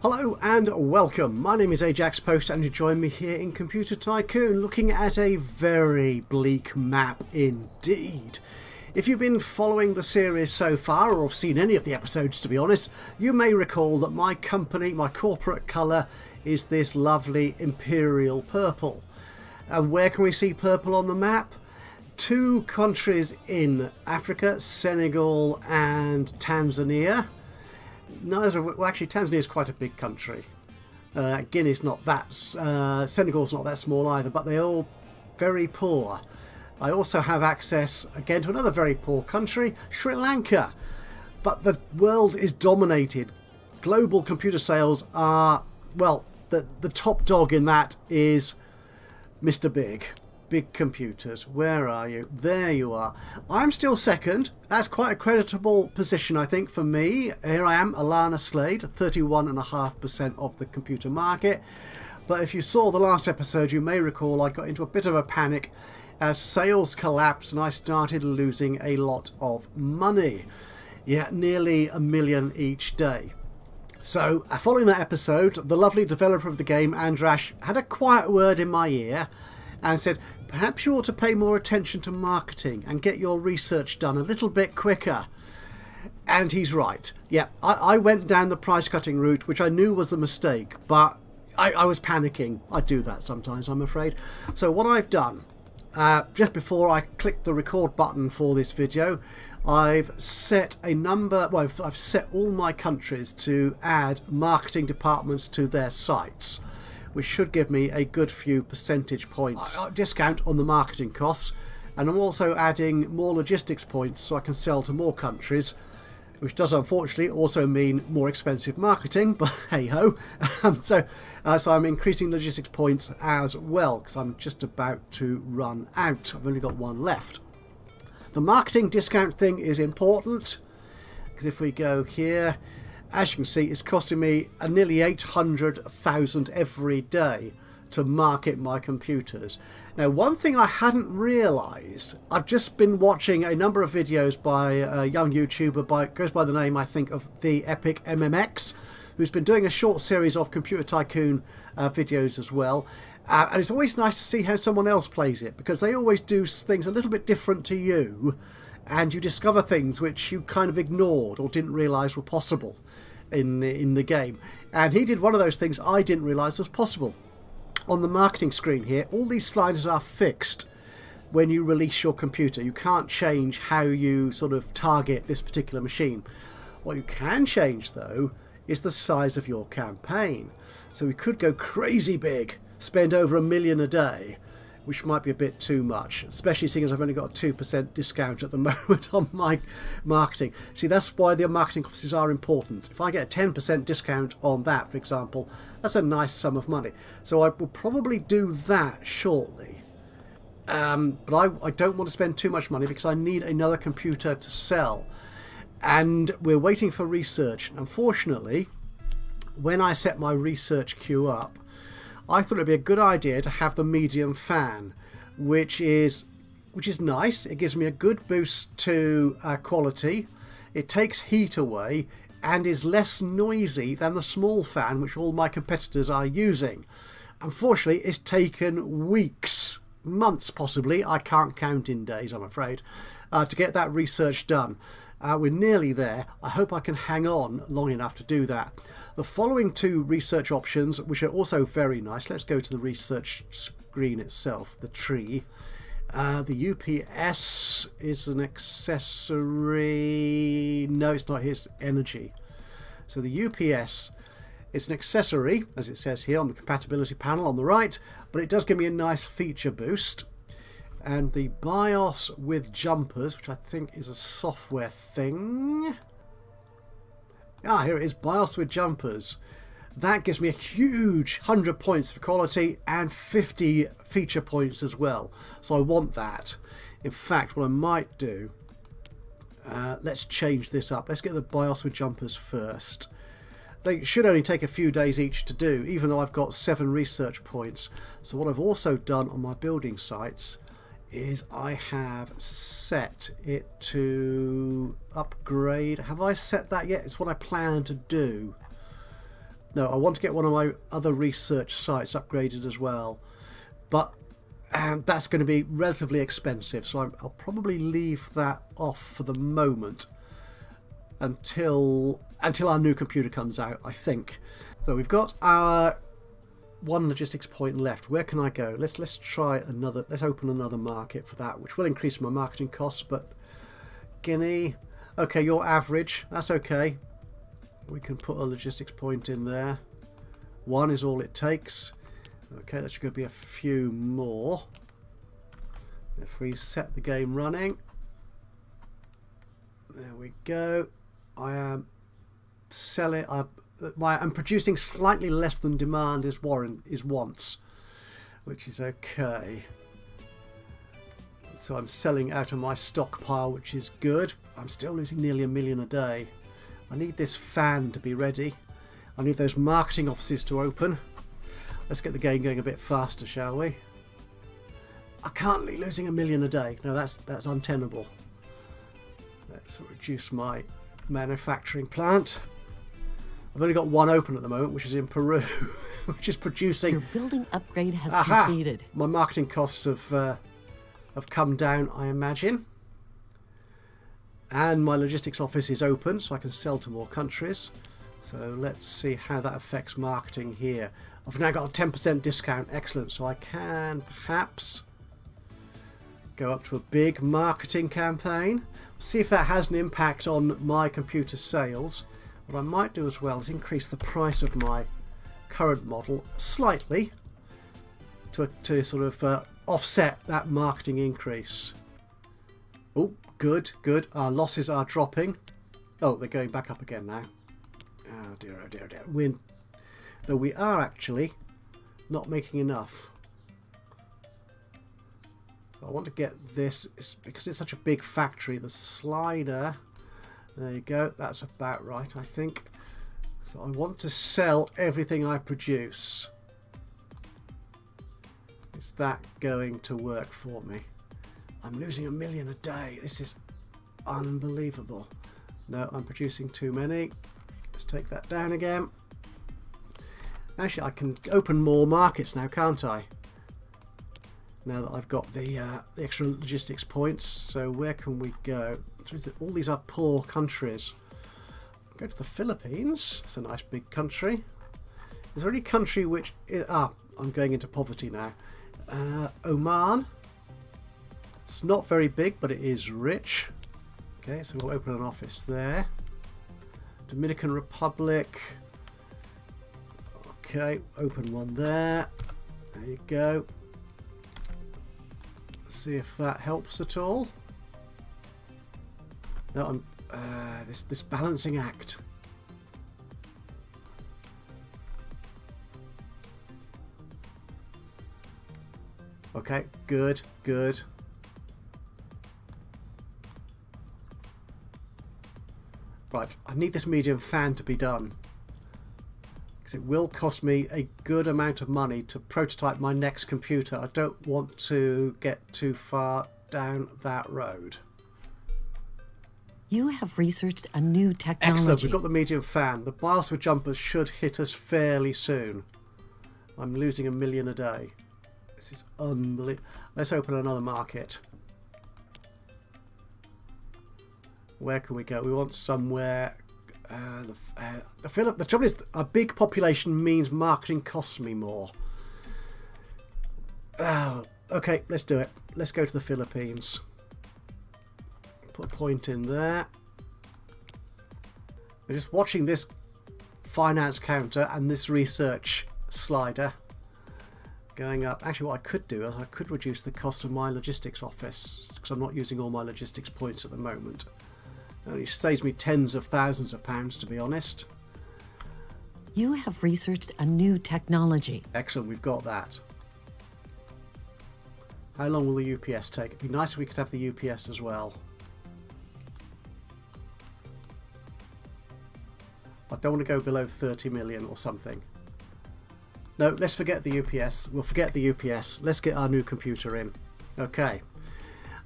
Hello and welcome. My name is Ajaxpost and you join me here in Computer Tycoon looking at a very bleak map indeed. If you've been following the series so far, or have seen any of the episodes to be honest, you may recall that my company, my corporate colour, is this lovely imperial purple. And where can we see purple on the map? Two countries in Africa, Senegal and Tanzania. Well, actually Tanzania is quite a big country. Guinea's not that, Senegal's not that small either, but they're all very poor. I also have access again to another very poor country, Sri Lanka. But the world is dominated. Global computer sales are, well, the top dog in that is Mr. Big Computers. Where are you? There you are. I'm still second. That's quite a creditable position, I think, for me. Here I am, Alana Slade, 31.5% of the computer market. But if you saw the last episode, you may recall I got into a bit of a panic as sales collapsed and I started losing a lot of money. Yeah, nearly $1 million each day. So, following that episode, the lovely developer of the game, Andrash, had a quiet word in my ear and said, perhaps you ought to pay more attention to marketing and get your research done a little bit quicker. And he's right. Yeah, I went down the price cutting route, which I knew was a mistake, but I was panicking. I do that sometimes, I'm afraid. So what I've done, just before I click the record button for this video, I've set a number, well, I've set all my countries to add marketing departments to their sites, which should give me a good few percentage points discount on the marketing costs. And I'm also adding more logistics points so I can sell to more countries, which does unfortunately also mean more expensive marketing, but hey ho. So I'm increasing logistics points as well because I'm just about to run out. I've only got one left. The marketing discount thing is important because if we go here, as you can see, it's costing me nearly 800,000 every day to market my computers. Now, one thing I hadn't realised, I've just been watching a number of videos by a young YouTuber, goes by the name, I think, of the Epic MMX, who's been doing a short series of Computer Tycoon videos as well. And it's always nice to see how someone else plays it, because they always do things a little bit different to you, and you discover things which you kind of ignored or didn't realise were possible in the game. And he did one of those things I didn't realise was possible. On the marketing screen here, all these sliders are fixed when you release your computer. You can't change how you sort of target this particular machine. What you can change, though, is the size of your campaign. So we could go crazy big, spend over $1 million a day, which might be a bit too much, especially seeing as I've only got a 2% discount at the moment on my marketing. See, that's why the marketing offices are important. If I get a 10% discount on that, for example, that's a nice sum of money. So I will probably do that shortly. But I don't want to spend too much money because I need another computer to sell. And we're waiting for research. Unfortunately, when I set my research queue up, I thought it'd be a good idea to have the medium fan, which is nice. It gives me a good boost to quality. It takes heat away and is less noisy than the small fan, which all my competitors are using. Unfortunately, it's taken weeks, months possibly, I can't count in days, I'm afraid, to get that research done. We're nearly there. I hope I can hang on long enough to do that. The following two research options, which are also very nice. Let's go to the research screen itself, the tree. The UPS is an accessory. No, it's not. Here's energy. So the UPS is an accessory, as it says here on the compatibility panel on the right, but it does give me a nice feature boost. And the BIOS with jumpers, which I think is a software thing. Here it is, BIOS with jumpers. That gives me a huge 100 points for quality and 50 feature points as well. So I want that. In fact, what I might do, let's change this up. Let's get the BIOS with jumpers first. They should only take a few days each to do, even though I've got 7 research points. So what I've also done on my building sites is I have set it to upgrade. Have I set that yet? It's what I plan to do. No, I want to get one of my other research sites upgraded as well. But that's going to be relatively expensive, so I'll probably leave that off for the moment until our new computer comes out, I think. So we've got our one logistics point left. Where can I go? Let's try another. Let's open another market for that, which will increase my marketing costs. But Guinea, okay, you're average. That's okay. We can put a logistics point in there. One is all it takes. Okay, that should be a few more. If we set the game running, there we go. I am selling. I'm producing slightly less than demand is wants, which is okay. So I'm selling out of my stockpile, which is good. I'm still losing nearly $1 million a day. I need this fan to be ready. I need those marketing offices to open. Let's get the game going a bit faster, shall we? I can't be losing $1 million a day. No, that's untenable. Let's reduce my manufacturing plant. I've only got one open at the moment, which is in Peru, which is producing. Your building upgrade has completed. My marketing costs have come down, I imagine. And my logistics office is open, so I can sell to more countries. So let's see how that affects marketing here. I've now got a 10% discount. Excellent. So I can perhaps go up to a big marketing campaign. See if that has an impact on my computer sales. What I might do as well is increase the price of my current model slightly to sort of offset that marketing increase. Oh, good, good. Our losses are dropping. Oh, they're going back up again now. Oh dear, oh dear, oh dear. Though we are actually not making enough. So I want to get this, because it's such a big factory, the slider. There you go, that's about right, I think. So I want to sell everything I produce. Is that going to work for me? I'm losing $1 million a day. This is unbelievable. No, I'm producing too many. Let's take that down again. Actually, I can open more markets now, can't I? Now that I've got the extra logistics points. So where can we go? All these are poor countries. Go to the Philippines. It's a nice big country. Is there any country which... I'm going into poverty now. Oman. It's not very big, but it is rich. Okay, so we'll open an office there. Dominican Republic. Okay, open one there. There you go. See if that helps at all. No, I'm this balancing act. Okay, good, good. Right, I need this medium fan to be done. Because it will cost me a good amount of money to prototype my next computer. I don't want to get too far down that road. You have researched a new technology. Excellent, we've got the medium fan. The BIOS for jumpers should hit us fairly soon. I'm losing $1 million a day. This is unbelievable. Let's open another market. Where can we go? We want somewhere. The trouble is, a big population means marketing costs me more. Okay, let's do it. Let's go to the Philippines. Put a point in there. We're just watching this finance counter and this research slider going up. Actually, what I could do is I could reduce the cost of my logistics office, because I'm not using all my logistics points at the moment. It only saves me tens of thousands of pounds, to be honest. You have researched a new technology. Excellent, we've got that. How long will the UPS take? It'd be nice if we could have the UPS as well. I don't want to go below 30 million or something. No, let's forget the UPS. We'll forget the UPS. Let's get our new computer in. Okay.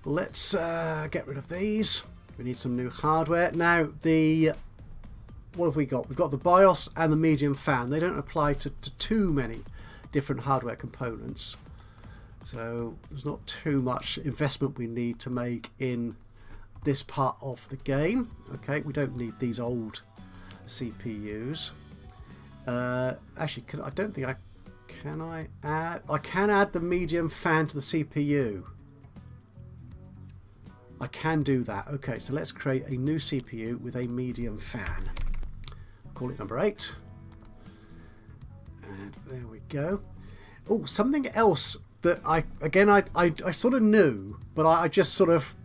Let's get rid of these. We need some new hardware. Now, the what have we got? We've got the BIOS and the medium fan. They don't apply to too many different hardware components. So there's not too much investment we need to make in this part of the game. Okay, we don't need these old CPUs. Actually, I don't think I can. I can add the medium fan to the CPU. I can do that. Okay, so let's create a new CPU with a medium fan. Call it number 8. And there we go. Oh, something else that I sort of knew, but I just sort of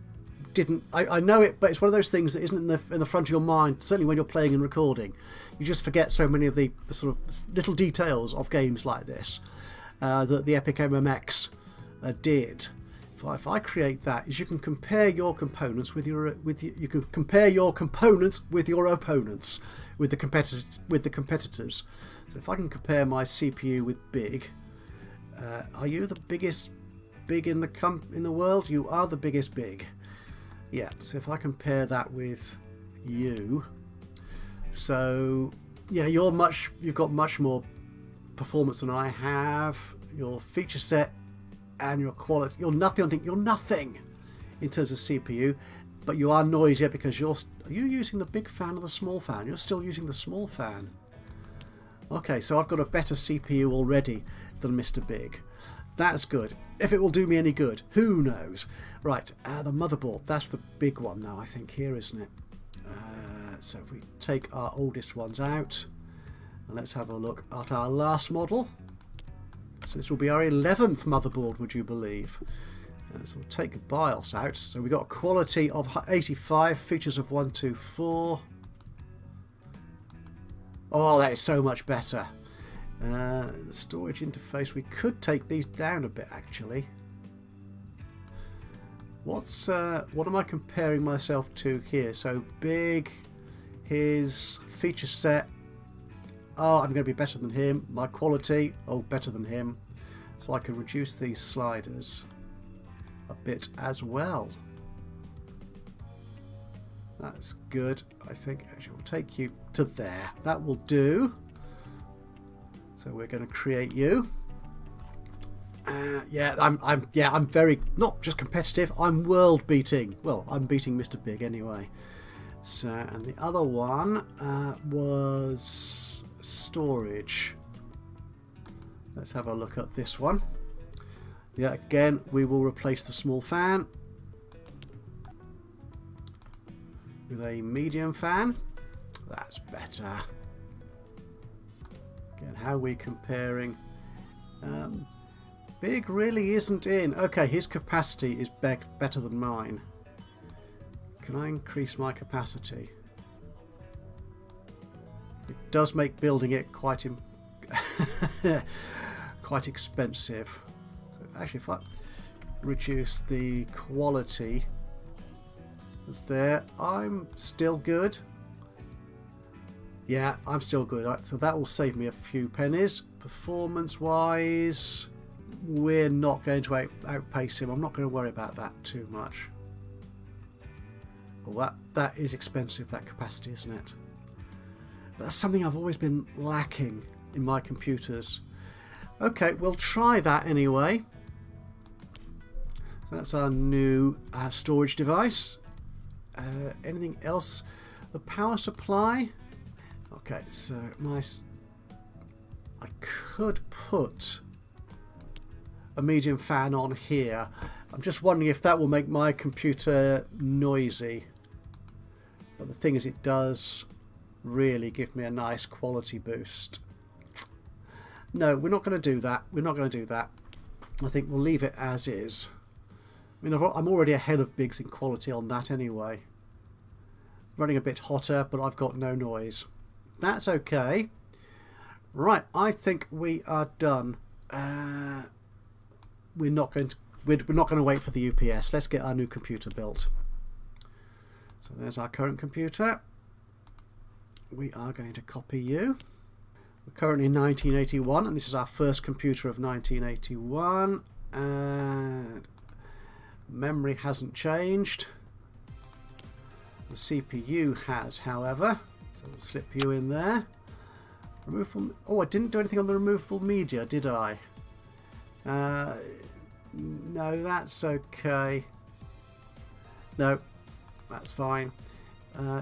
didn't. I know it, but it's one of those things that isn't in the front of your mind. Certainly when you're playing and recording, you just forget so many of the sort of little details of games like this that the Epic MMX did. If I create that, is you can compare your components with your opponents, with the competitors. So if I can compare my CPU with Big, are you the biggest Big in the world? You are the biggest Big. Yeah. So if I compare that with you, so yeah, you've got much more performance than I have. Your feature set and your quality, you're nothing in terms of CPU, but you are noisier because are you using the big fan or the small fan? You're still using the small fan. Okay, so I've got a better CPU already than Mr. Big. That's good. If it will do me any good, who knows? Right, the motherboard, that's the big one now, I think, here, isn't it? So if we take our oldest ones out, and let's have a look at our last model. So this will be our 11th motherboard, would you believe? So we'll take the BIOS out. So we've got a quality of 85, features of 124. Oh, that is so much better. The storage interface, we could take these down a bit, actually. What am I comparing myself to here? So Big, his feature set. Oh, I'm going to be better than him. My quality, oh, better than him. So I can reduce these sliders a bit as well. That's good. I think actually we'll take you to there. That will do. So we're going to create you. Yeah, I'm very, not just competitive, I'm world beating. Well, I'm beating Mr. Big anyway. So, and the other one was storage. Let's have a look at this one. Yeah, again, we will replace the small fan with a medium fan. That's better. Again, how are we comparing? Big really isn't in. Okay, his capacity is better than mine. Can I increase my capacity? It does make building it quite quite expensive. So actually, if I reduce the quality there, I'm still good. Yeah, I'm still good. So that will save me a few pennies. Performance wise, we're not going to outpace him. I'm not going to worry about that too much. Well, that is expensive, that capacity, isn't it? But that's something I've always been lacking in my computers. Okay, we'll try that anyway. So that's our new storage device. Anything else? The power supply. Okay, so I could put a medium fan on here. I'm just wondering if that will make my computer noisy. But the thing is, it does really give me a nice quality boost. No, we're not going to do that. We're not going to do that. I think we'll leave it as is. I mean, I'm already ahead of Biggs in quality on that anyway. Running a bit hotter, but I've got no noise. That's okay. Right, I think we are done. We're not going to wait for the UPS. Let's get our new computer built. So there's our current computer. We are going to copy you. We're currently in 1981, and this is our first computer of 1981. And memory hasn't changed. The CPU has, however. So we'll slip you in there. Removable. Oh, I didn't do anything on the removable media, did I? No, that's okay. No, that's fine.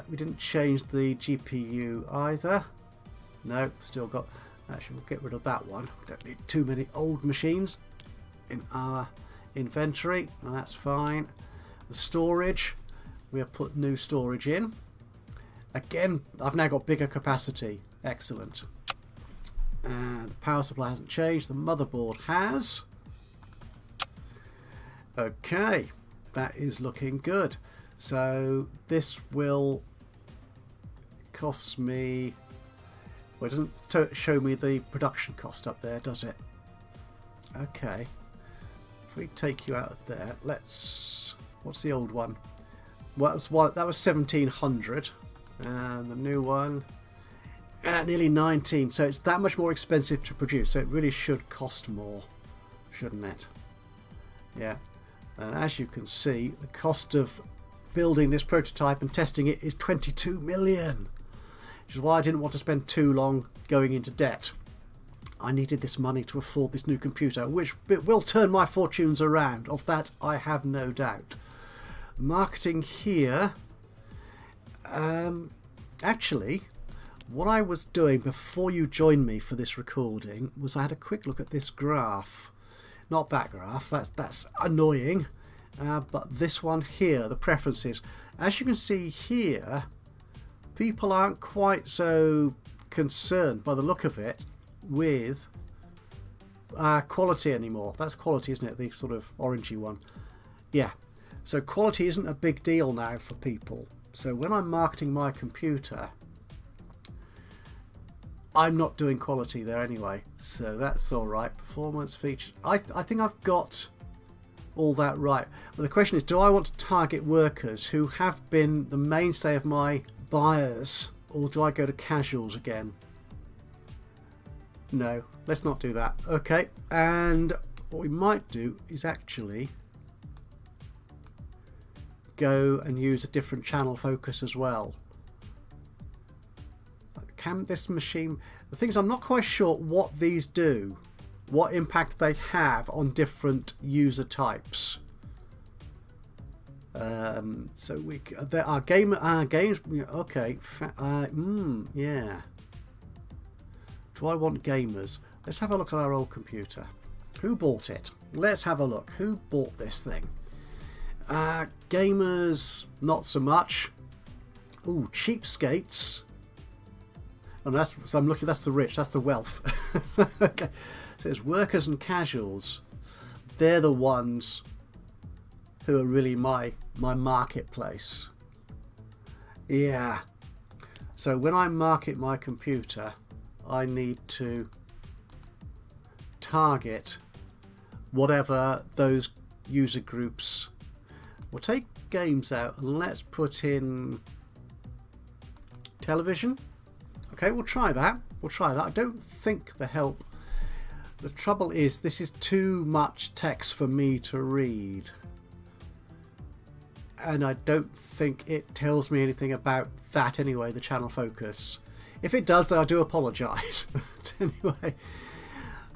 We didn't change the GPU either. No, still got... Actually, we'll get rid of that one. Don't need too many old machines in our inventory. And that's fine. The storage, we have put new storage in. Again, I've now got bigger capacity. Excellent. The power supply hasn't changed. The motherboard has. Okay, that is looking good. So this will cost me... Well, it doesn't show me the production cost up there, does it? Okay. If we take you out of there, let's... What's the old one? Well, that was 1700. And the new one... nearly 19. So it's that much more expensive to produce. So it really should cost more, shouldn't it? Yeah. And as you can see, the cost of building this prototype and testing it is 22 million. Which is why I didn't want to spend too long going into debt. I needed this money to afford this new computer, which will turn my fortunes around. Of that, I have no doubt. Marketing here. Actually, what I was doing before you joined me for this recording was I had a quick look at this graph. Not that graph, that's annoying. But this one here, the preferences. As you can see here, people aren't quite so concerned by the look of it with quality anymore. That's quality, isn't it? The sort of orangey one. Yeah. So quality isn't a big deal now for people. So when I'm marketing my computer, I'm not doing quality there anyway. So that's all right. Performance, features. I think I've got all that right. But the question is, do I want to target workers who have been the mainstay of my buyers, or do I go to casuals again? No, let's not do that. Okay, and what we might do is actually go and use a different channel focus as well. Can this machine... The thing is, I'm not quite sure what these do, what impact they have on different user types. So there are games. Okay, yeah. Do I want gamers? Let's have a look at our old computer. Who bought it? Let's have a look. Who bought this thing? Gamers, not so much. Ooh, cheapskates. And so I'm looking. That's the rich. That's the wealth. Okay. So it's workers and casuals. They're the ones who are really my marketplace. Yeah. So when I market my computer, I need to target whatever those user groups. We'll take games out and let's put in television. Okay, we'll try that. We'll try that. I don't think the help. The trouble is, this is too much text for me to read. And I don't think it tells me anything about that anyway, the channel focus. If it does, then I do apologise. But anyway.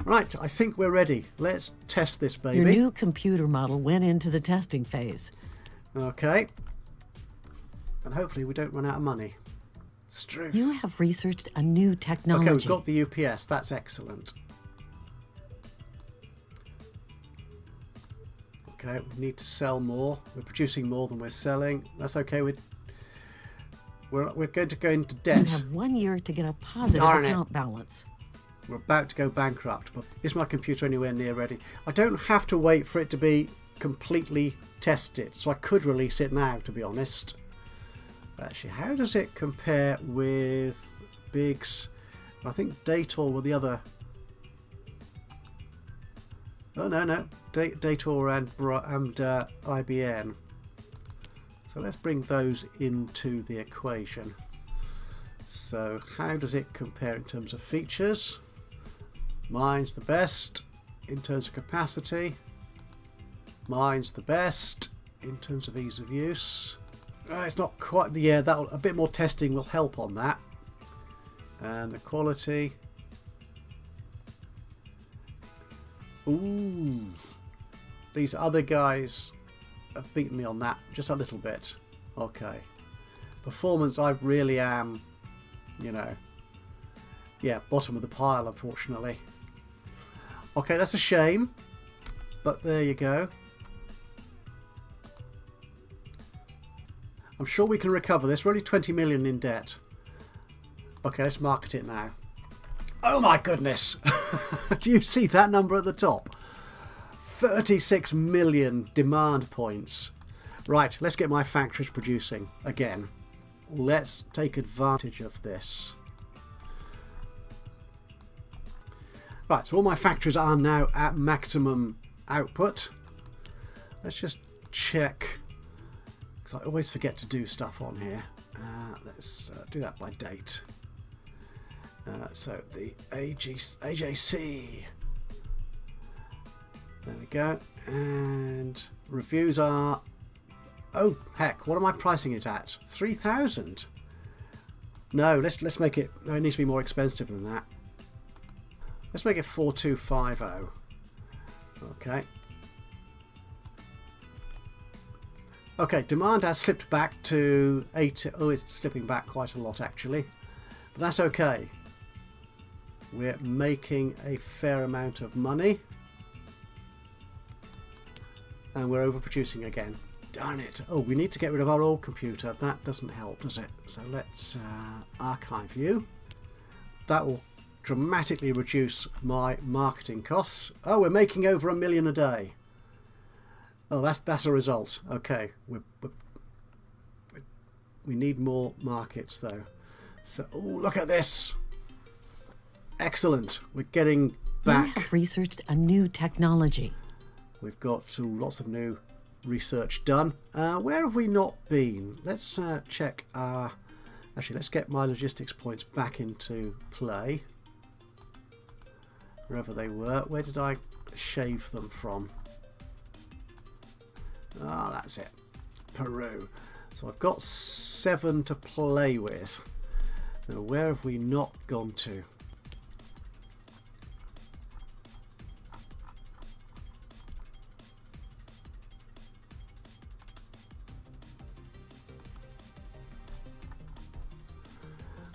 Right, I think we're ready. Let's test this baby. Your new computer model went into the testing phase. Okay. And hopefully we don't run out of money. Struth. You have researched a new technology. Okay, we've got the UPS. That's excellent. Okay, we need to sell more. We're producing more than we're selling. That's okay. We're going to go into debt. You have 1 year to get a positive account balance. We're about to go bankrupt, but is my computer anywhere near ready? I don't have to wait for it to be completely tested, so I could release it now, to be honest. Actually, how does it compare with Biggs? I think Dator were the other. Oh no, Dator and IBM. So let's bring those into the equation. So how does it compare in terms of features? Mine's the best in terms of capacity. Mine's the best in terms of ease of use. It's not quite. Yeah, a bit more testing will help on that. And the quality. Ooh. These other guys have beaten me on that just a little bit. Okay. Performance, I really am, you know, yeah, bottom of the pile, unfortunately. Okay, that's a shame. But there you go. I'm sure we can recover this. We're only 20 million in debt. Okay, let's market it now. Oh my goodness! Do you see that number at the top? 36 million demand points. Right, let's get my factories producing again. Let's take advantage of this. Right, so all my factories are now at maximum output. Let's just check, because I always forget to do stuff on here. Let's do that by date. So the AJC. There we go. And reviews are... Oh, heck, what am I pricing it at? 3,000? No, let's make it... No, it needs to be more expensive than that. Let's make it 4,250. Okay. Okay, demand has slipped back to 8... Oh, it's slipping back quite a lot, actually. But that's okay. We're making a fair amount of money. And we're overproducing again. Darn it. Oh, we need to get rid of our old computer. That doesn't help, does it? So let's archive you. That will dramatically reduce my marketing costs. Oh, we're making over $1 million a day. Oh, that's a result. Okay. We need more markets, though. So, oh, look at this. Excellent. We're getting back. You have researched a new technology. We've got lots of new research done. Where have we not been? Let's check our... Actually, let's get my logistics points back into play. Wherever they were. Where did I shave them from? Ah, that's it. Peru. So I've got 7 to play with. Now, where have we not gone to?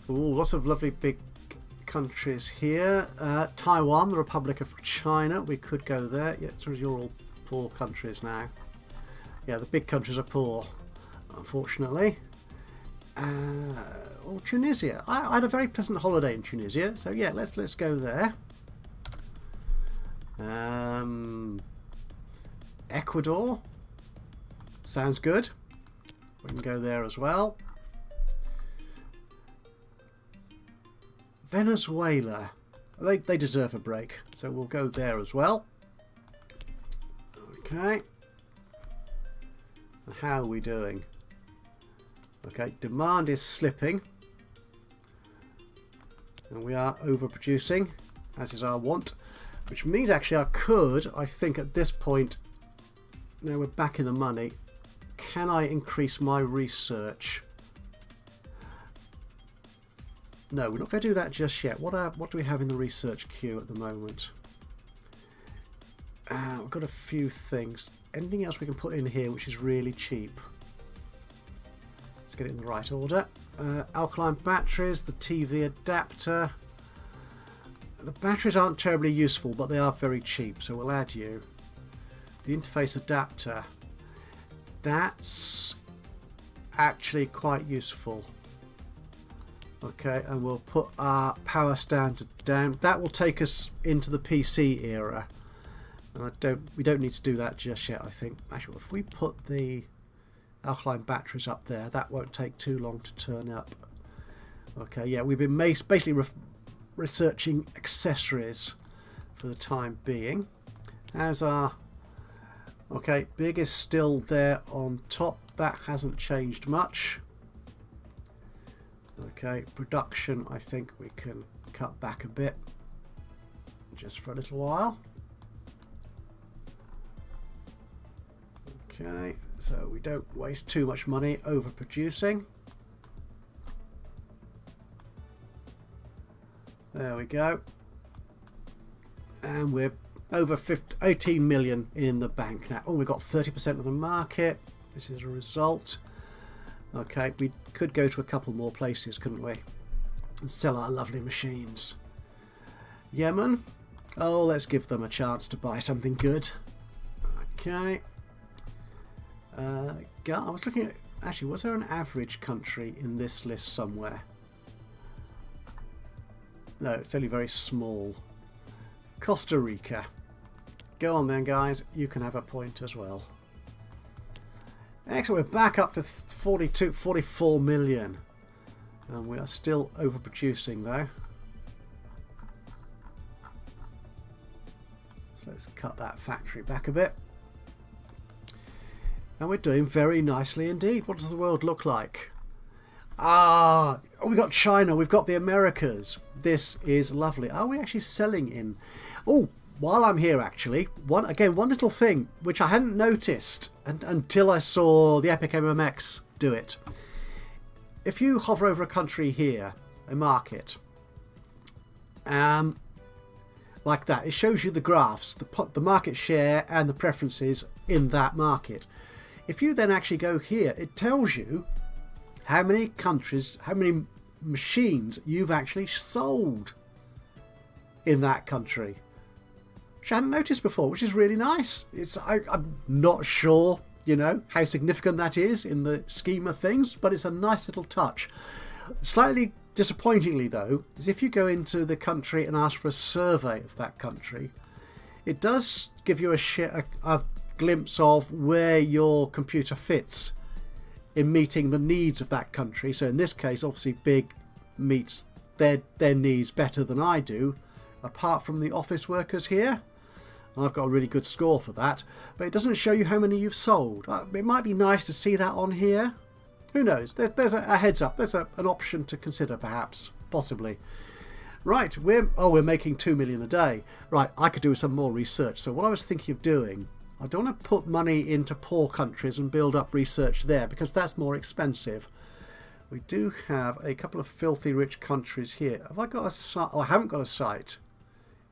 Ooh, lots of lovely big countries here. Taiwan, the Republic of China. We could go there. Yeah, so you're all poor countries now. Yeah, the big countries are poor, unfortunately. Or Tunisia. I had a very pleasant holiday in Tunisia, so yeah, let's go there. Ecuador. Sounds good. We can go there as well. Venezuela. They deserve a break, so we'll go there as well. Okay. And how are we doing? Okay, demand is slipping. And we are overproducing, as is our want. Which means actually I think at this point, now we're back in the money, can I increase my research? No, we're not going to do that just yet. What do we have in the research queue at the moment? We've got a few things. Anything else we can put in here which is really cheap? Let's get it in the right order. Alkaline batteries, the TV adapter. The batteries aren't terribly useful, but they are very cheap, so we'll add you. The interface adapter. That's actually quite useful. Okay, and we'll put our power standard down. That will take us into the PC era. And we don't need to do that just yet, I think. Actually, if we put the alkaline batteries up there, that won't take too long to turn up. Okay, yeah, we've been basically researching accessories for the time being. How's our... Okay, big is still there on top. That hasn't changed much. Okay, production, I think we can cut back a bit just for a little while. Okay, so we don't waste too much money overproducing. There we go. And we're over 18 million in the bank now. Oh, we've got 30% of the market. This is a result. Okay, we could go to a couple more places, couldn't we? And sell our lovely machines. Yemen. Oh, let's give them a chance to buy something good. Okay. I was looking at... Actually, was there an average country in this list somewhere? No, it's only very small. Costa Rica. Go on then, guys. You can have a point as well. Excellent. We're back up to 44 million. And we are still overproducing, though. So let's cut that factory back a bit. And we're doing very nicely indeed. What does the world look like? Ah, oh, we've got China, we've got the Americas. This is lovely. Are we actually selling in? Oh, while I'm here actually, one little thing which I hadn't noticed until I saw the Epic MMX do it. If you hover over a country here, a market, like that, it shows you the graphs, the market share and the preferences in that market. If you then actually go here, it tells you how many countries, how many machines you've actually sold in that country, which I hadn't noticed before, which is really nice. I'm not sure, you know, how significant that is in the scheme of things, but it's a nice little touch. Slightly disappointingly though, is if you go into the country and ask for a survey of that country, it does give you a glimpse of where your computer fits in meeting the needs of that country. So in this case, obviously Big meets their needs better than I do, apart from the office workers here. And I've got a really good score for that, but it doesn't show you how many you've sold. It might be nice to see that on here. Who knows? There's a heads up. There's an option to consider, perhaps, possibly. Right, we're making 2 million a day. Right, I could do some more research. So what I was thinking of doing, I don't want to put money into poor countries and build up research there because that's more expensive. We do have a couple of filthy rich countries here. Have I got a site? Oh, I haven't got a site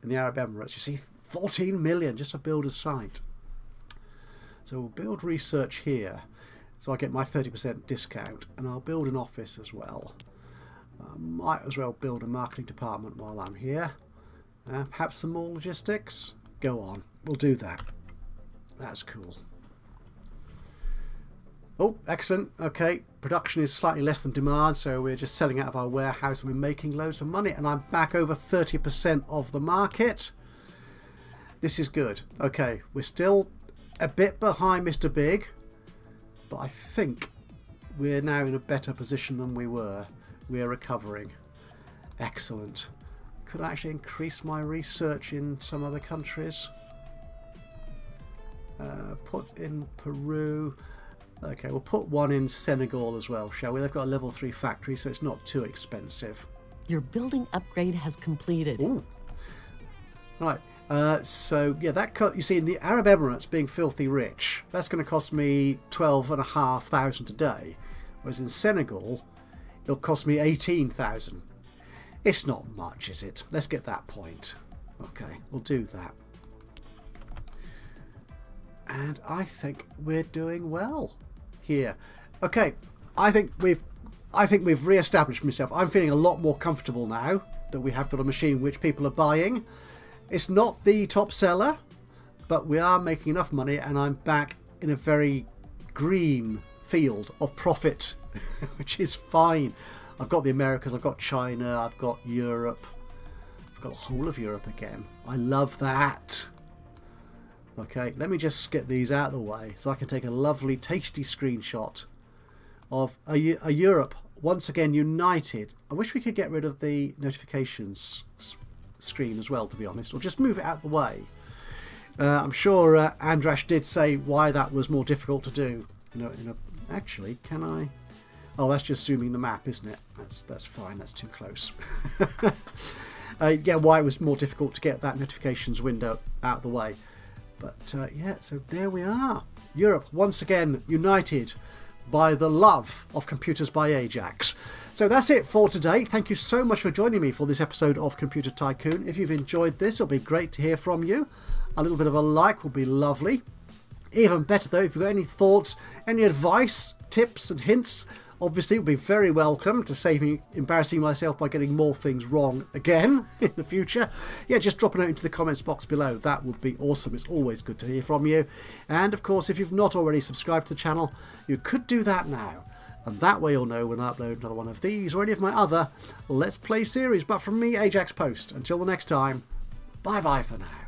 in the Arab Emirates. You see, 14 million just to build a site. So we'll build research here. So I get my 30% discount, and I'll build an office as well. I might as well build a marketing department while I'm here. Perhaps some more logistics. Go on, we'll do that. That's cool. Oh, excellent. Okay, production is slightly less than demand, so we're just selling out of our warehouse and we're making loads of money, and I'm back over 30% of the market. This is good. Okay, we're still a bit behind Mr. Big, but I think we're now in a better position than we were. We're recovering. Excellent. Could I actually increase my research in some other countries? Put in Peru. Okay, we'll put one in Senegal as well, shall we? They've got a level 3 factory, so it's not too expensive. Your building upgrade has completed. Ooh. Right. So yeah, you see, in the Arab Emirates being filthy rich, that's going to cost me 12,500 a day, whereas in Senegal it'll cost me 18,000. It's not much, is it? Let's get that point. Okay, we'll do that. And I think we're doing well here. Okay, I think we've re-established myself. I'm feeling a lot more comfortable now that we have got a machine which people are buying. It's not the top seller, but we are making enough money, and I'm back in a very green field of profit, which is fine. I've got the Americas, I've got China, I've got Europe. I've got the whole of Europe again. I love that. Okay, let me just get these out of the way so I can take a lovely, tasty screenshot of a Europe once again united. I wish we could get rid of the notifications screen as well, to be honest, or just move it out of the way. I'm sure Andrash did say why that was more difficult to do. Actually, can I? Oh, that's just zooming the map, isn't it? That's fine. That's too close. Yeah, why it was more difficult to get that notifications window out of the way. But yeah, so there we are. Europe once again united. by the love of Computers by Ajax. So that's it for today. Thank you so much for joining me for this episode of Computer Tycoon. If you've enjoyed this, it'll be great to hear from you. A little bit of a like will be lovely. Even better though, if you've got any thoughts, any advice, tips and hints, obviously it would be very welcome to save me embarrassing myself by getting more things wrong again in the future. Yeah, just drop a note into the comments box below. That would be awesome. It's always good to hear from you. And of course, if you've not already subscribed to the channel, you could do that now. And that way you'll know when I upload another one of these or any of my other Let's Play series. But from me, Ajaxpost, until the next time, bye bye for now.